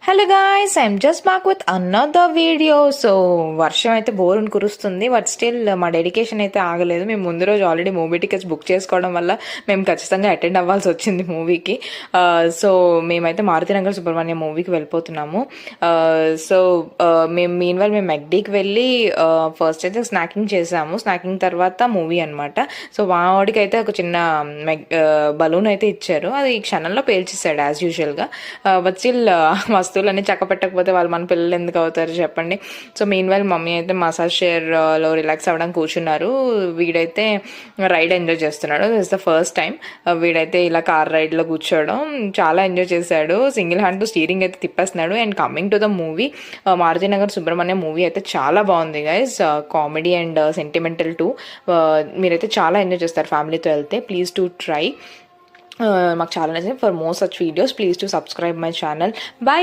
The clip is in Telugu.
Hello guys, I'm just back with another video. So వర్షం అయితే బోరుని కురుస్తుంది, బట్ స్టిల్ మా డెడికేషన్ అయితే ఆగలేదు. మేము ముందు రోజు ఆల్రెడీ మూవీ టికెట్స్ బుక్ చేసుకోవడం వల్ల మేము ఖచ్చితంగా అటెండ్ అవ్వాల్సి వచ్చింది మూవీకి. సో మేమైతే మారుతినగర్ సుబ్రహ్మణ్యం మూవీకి వెళ్ళిపోతున్నాము. సో మేము మెక్డీకి వెళ్ళి ఫస్ట్ అయితే స్నాకింగ్ చేసాము. స్నాకింగ్ తర్వాత మూవీ అనమాట. సో వాడికి అయితే ఒక చిన్న బలూన్ అయితే ఇచ్చారు, అది క్షణంలో పేల్చేసాడు యాజ్ యూజువల్గా. బట్ స్టిల్ వస్తువులన్నీ చక్క పెట్టకపోతే వాళ్ళు మన పిల్లలు ఎందుకు అవుతారు చెప్పండి. సో మీన్వైల్ మమ్మీ అయితే మసాజ్ చైర్లో రిలాక్స్ అవ్వడానికి కూర్చున్నారు. వీడైతే రైడ్ ఎంజాయ్ చేస్తున్నాడు. దిస్ ద ఫస్ట్ టైం వీడైతే ఇలా కార్ రైడ్లో కూర్చోవడం చాలా ఎంజాయ్ చేశాడు. సింగిల్ హ్యాండ్తో స్టీరింగ్ అయితే తిప్పేస్తున్నాడు. And coming to the movie, Marutinagar Subrahmanyam movie అయితే చాలా బాగుంది guys. Comedy and sentimental too. మీరైతే చాలా ఎంజాయ్ చేస్తారు ఫ్యామిలీతో వెళ్తే. Please to try. మాకు చాలా నచ్చింది. For more such videos please to subscribe my channel. Bye.